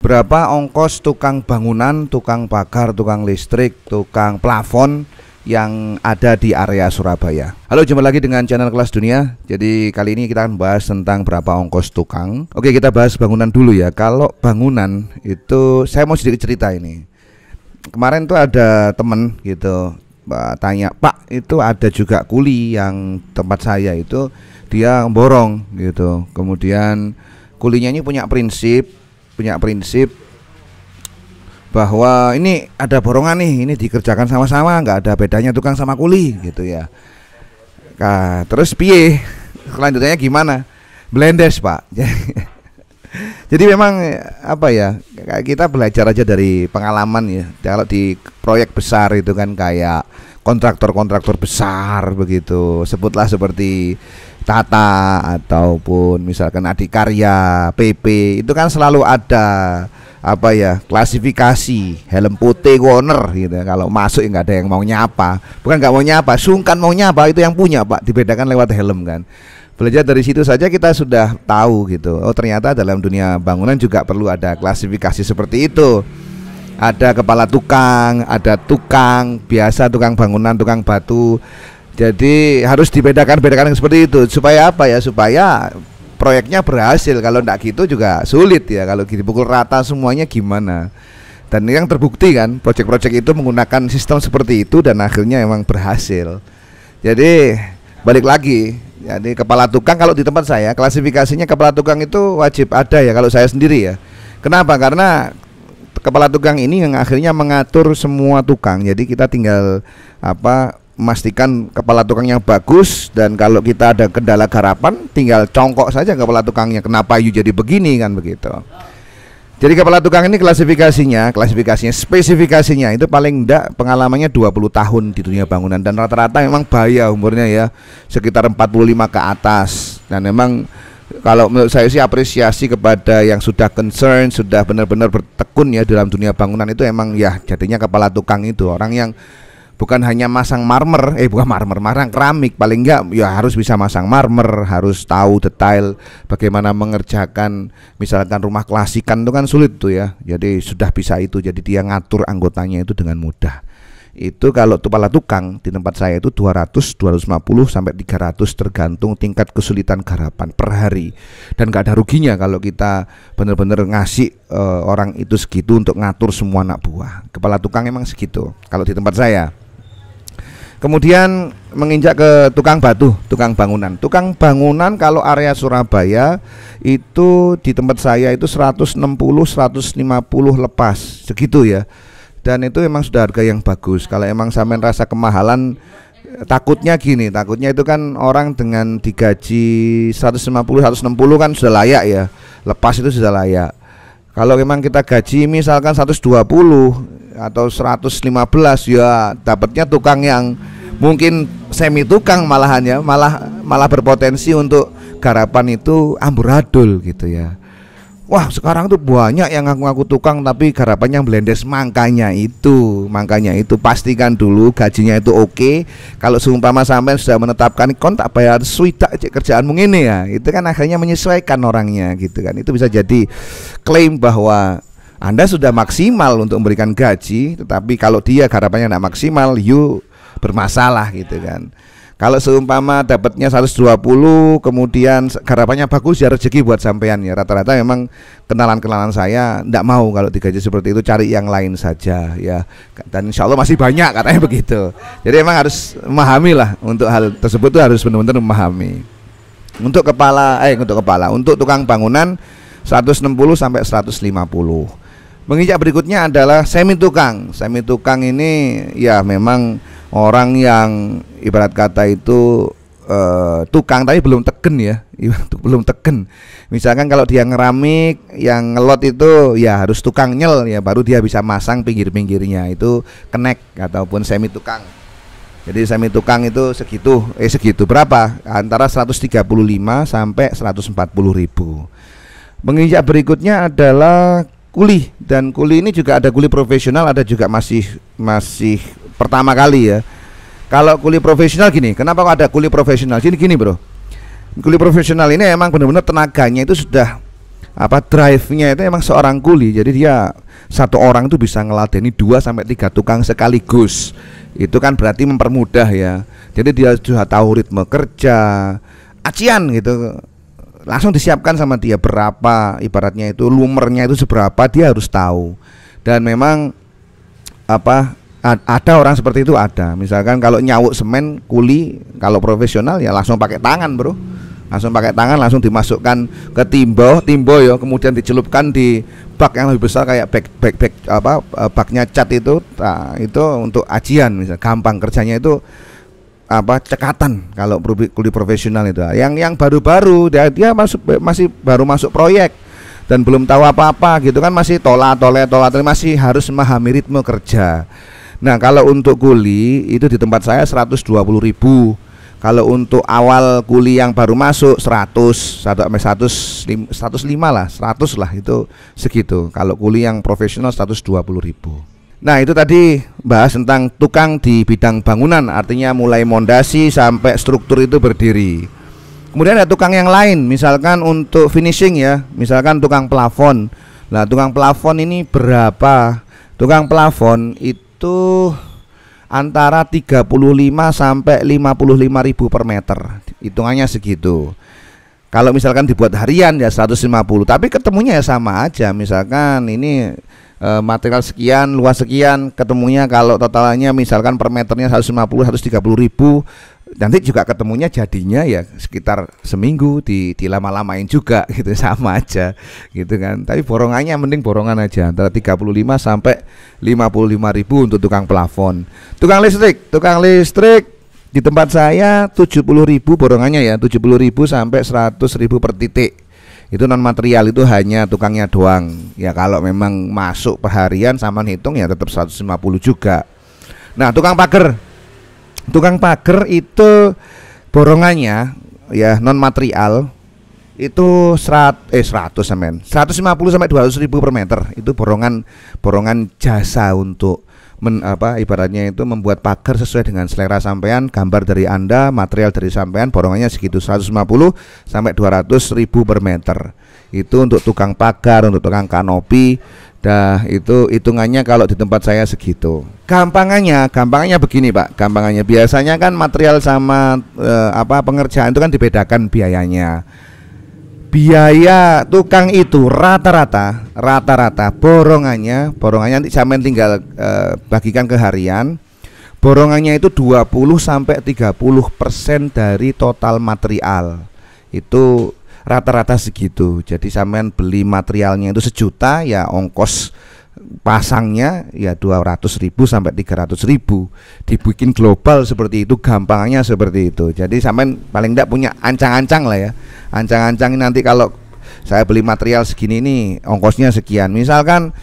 Berapa ongkos tukang bangunan, tukang pagar, tukang listrik, tukang plafon yang ada di area Surabaya? Halo, jumpa lagi dengan channel Kelas Dunia. Jadi kali ini kita akan bahas tentang berapa ongkos tukang. Oke, kita bahas bangunan dulu ya. Kalau bangunan itu saya mau sedikit cerita ini. Kemarin tuh ada temen gitu tanya, Pak, itu ada juga kuli yang tempat saya itu dia borong gitu. Kemudian kulinya ini punya prinsip bahwa ini ada borongan nih, ini dikerjakan sama-sama, nggak ada bedanya tukang sama kuli gitu ya. Nah, terus piye selanjutnya gimana? Blendes, Pak. Jadi memang apa ya, kita belajar aja dari pengalaman ya. Kalau di proyek besar itu kan kayak kontraktor besar begitu, sebutlah seperti Tata ataupun misalkan Adikarya, PP, itu kan selalu ada apa ya, klasifikasi helm putih corner gitu. Kalau masuk ya nggak ada yang mau nyapa, bukan nggak mau nyapa, sungkan mau nyapa, itu yang punya Pak, dibedakan lewat helm kan. Belajar dari situ saja kita sudah tahu gitu. Oh, ternyata dalam dunia bangunan juga perlu ada klasifikasi seperti itu. Ada kepala tukang, ada tukang biasa, tukang bangunan, tukang batu. Jadi harus dibedakan seperti itu supaya apa ya? Supaya proyeknya berhasil. Kalau enggak gitu juga sulit ya. Kalau dipukul rata semuanya gimana? Dan yang terbukti kan, proyek-proyek itu menggunakan sistem seperti itu dan akhirnya emang berhasil. Jadi balik lagi. Jadi kepala tukang kalau di tempat saya klasifikasinya kepala tukang itu wajib ada ya kalau saya sendiri ya. Kenapa? Karena kepala tukang ini yang akhirnya mengatur semua tukang. Jadi kita tinggal memastikan kepala tukang yang bagus, dan kalau kita ada kendala garapan tinggal congkok saja kepala tukangnya, kenapa you jadi begini kan begitu. Jadi kepala tukang ini klasifikasinya, spesifikasinya itu paling enggak pengalamannya 20 tahun di dunia bangunan, dan rata-rata memang bahaya umurnya ya, sekitar 45 ke atas. Dan memang kalau menurut saya sih apresiasi kepada yang sudah concern, sudah benar-benar bertekun ya dalam dunia bangunan itu, emang ya jadinya kepala tukang itu orang yang bukan hanya masang masang keramik, paling enggak ya harus bisa masang marmer, harus tahu detail bagaimana mengerjakan misalkan rumah klasikan itu kan sulit tuh ya. Jadi sudah bisa itu, jadi dia ngatur anggotanya itu dengan mudah. Itu kalau kepala tukang di tempat saya itu 200, 250 sampai 300 tergantung tingkat kesulitan garapan per hari. Dan gak ada ruginya kalau kita benar-benar ngasih orang itu segitu untuk ngatur semua anak buah. Kepala tukang emang segitu kalau di tempat saya. Kemudian menginjak ke tukang batu, tukang bangunan. Tukang bangunan kalau area Surabaya itu di tempat saya itu 160, 150 lepas, segitu ya. Dan itu memang sudah harga yang bagus. Kalau emang sampean rasa kemahalan, takutnya itu kan orang dengan digaji 150, 160 kan sudah layak ya. Lepas itu sudah layak. Kalau memang kita gaji misalkan 120 atau 115, ya dapatnya tukang yang mungkin semi tukang malahan ya, malah berpotensi untuk garapan itu amburadul gitu ya. Wah, sekarang tuh banyak yang ngaku-ngaku tukang tapi garapannya blendes. Makanya itu pastikan dulu gajinya itu oke. Kalau seumpama sampai sudah menetapkan kon tak bayar swidak kerjaanmu ini ya, itu kan akhirnya menyesuaikan orangnya gitu kan. Itu bisa jadi klaim bahwa Anda sudah maksimal untuk memberikan gaji, tetapi kalau dia garapannya tidak maksimal, you bermasalah gitu kan. Kalau seumpama dapatnya 120 kemudian garapannya bagus, ya rezeki buat sampean ya. Rata-rata memang kenalan saya tidak mau kalau digaji seperti itu, cari yang lain saja ya. Dan insya Allah masih banyak katanya begitu. Jadi emang harus memahami lah, untuk hal tersebut tuh harus benar-benar memahami. Untuk tukang bangunan 160 sampai 150. Menginjak berikutnya adalah semi tukang. Semi tukang ini ya memang orang yang ibarat kata itu tukang tapi belum teken ya, belum teken. Misalkan kalau dia ngeramik, yang ngelot itu ya harus tukang nyel ya, baru dia bisa masang pinggir-pinggirnya, itu kenek ataupun semi tukang. Jadi semi tukang itu segitu berapa? Antara 135 sampai 140 ribu. Menginjak berikutnya adalah kuli, dan kuli ini juga ada kuli profesional, ada juga masih pertama kali ya. Kalau kuli profesional gini, kenapa kok ada kuli profesional? Gini bro, kuli profesional ini emang benar-benar tenaganya itu sudah drive-nya itu emang seorang kuli. Jadi dia satu orang itu bisa ngeladeni 2 sampai 3 tukang sekaligus. Itu kan berarti mempermudah ya. Jadi dia sudah tahu ritme kerja, acian gitu. Langsung disiapkan sama dia berapa, ibaratnya itu lumernya itu seberapa dia harus tahu. Dan memang ada orang seperti itu ada. Misalkan kalau nyawuk semen kuli, kalau profesional ya langsung pakai tangan, Bro. Langsung pakai tangan, langsung dimasukkan ke timbo ya, kemudian dicelupkan di bak yang lebih besar kayak baknya cat itu. Nah, itu untuk ajian misalnya, gampang kerjanya itu cekatan kalau kuli profesional itu. Yang baru-baru dia masih baru masuk proyek dan belum tahu apa-apa gitu kan, masih tole masih harus memahami ritme kerja. Nah, kalau untuk kuli itu di tempat saya 120.000. Kalau untuk awal kuli yang baru masuk 100 sampai 105 lah, 100 lah itu segitu. Kalau kuli yang profesional 120.000. Nah, itu tadi bahas tentang tukang di bidang bangunan, artinya mulai mondasi sampai struktur itu berdiri. Kemudian ada tukang yang lain, misalkan untuk finishing ya, misalkan tukang plafon. Nah, tukang plafon ini berapa? Tukang plafon itu antara 35 sampai 55.000 per meter. Hitungannya segitu. Kalau misalkan dibuat harian ya 150, tapi ketemunya ya sama aja. Misalkan ini material sekian, luas sekian, ketemunya kalau totalnya misalkan per meternya 150-130.000, nanti juga ketemunya jadinya ya sekitar seminggu dilama-lamain juga gitu, sama aja gitu kan. Tapi borongannya mending borongan aja antara 35 sampai 55.000 untuk tukang plafon. Tukang listrik di tempat saya 70.000 borongannya ya, 70.000 sampai 100.000 per titik. Itu non material, itu hanya tukangnya doang. Ya kalau memang masuk perharian sama hitung ya tetap 150 juga. Nah, tukang pagar itu borongannya ya non material itu 150 sampai 200.000 per meter. Itu borongan jasa untuk ibaratnya itu membuat pagar sesuai dengan selera sampean, gambar dari Anda, material dari sampean, borongannya segitu 150 sampai 200.000 per meter. Itu untuk tukang pagar, untuk tukang kanopi. Dah, itu hitungannya kalau di tempat saya segitu. Gampangannya begini, Pak. Gampangannya biasanya kan material sama pengerjaan itu kan dibedakan biayanya. Biaya tukang itu rata-rata borongannya nanti sampean tinggal bagikan ke harian. Borongannya itu 20 sampai 30% dari total material. Itu rata-rata segitu. Jadi sampean beli materialnya itu 1 juta ya, ongkos pasangnya ya 200.000 sampai 300.000. Dibikin global seperti itu, gampangnya seperti itu. Jadi sampean paling tidak punya ancang-ancang lah ya. Ancang-ancang nanti kalau saya beli material segini nih ongkosnya sekian. Misalkan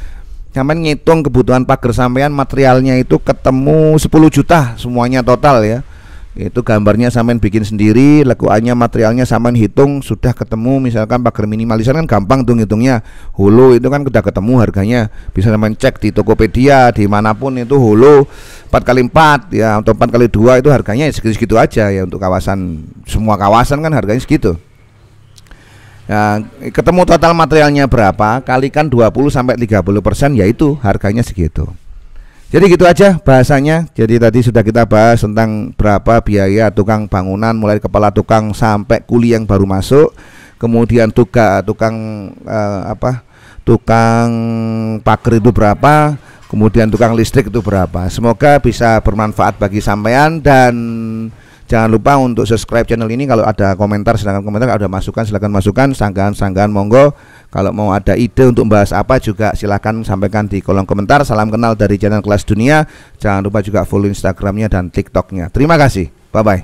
sampean ngitung kebutuhan pagar sampean, materialnya itu ketemu 10 juta semuanya total ya. Itu gambarnya sampean bikin sendiri, lekuannya materialnya sampean hitung, sudah ketemu. Misalkan pagar minimalisan kan gampang tuh ngitungnya. Holo itu kan udah ketemu harganya, bisa sampean cek di Tokopedia, dimanapun itu holo 4x4 ya, atau 4x2 itu harganya segitu-segitu aja ya. Untuk kawasan, semua kawasan kan harganya segitu ya. Ketemu total materialnya berapa, kalikan 20 sampai 30%, yaitu harganya segitu. Jadi gitu aja bahasanya. Jadi tadi sudah kita bahas tentang berapa biaya tukang bangunan, mulai kepala tukang sampai kuli yang baru masuk. Kemudian tukang pagar itu berapa, kemudian tukang listrik itu berapa. Semoga bisa bermanfaat bagi sampean, dan jangan lupa untuk subscribe channel ini. Kalau ada komentar silakan komentar, kalau ada masukan silakan masukan, sanggahan monggo. Kalau mau ada ide untuk membahas apa juga silahkan sampaikan di kolom komentar. Salam kenal dari channel Kelas Dunia. Jangan lupa juga follow Instagramnya dan TikToknya. Terima kasih. Bye bye.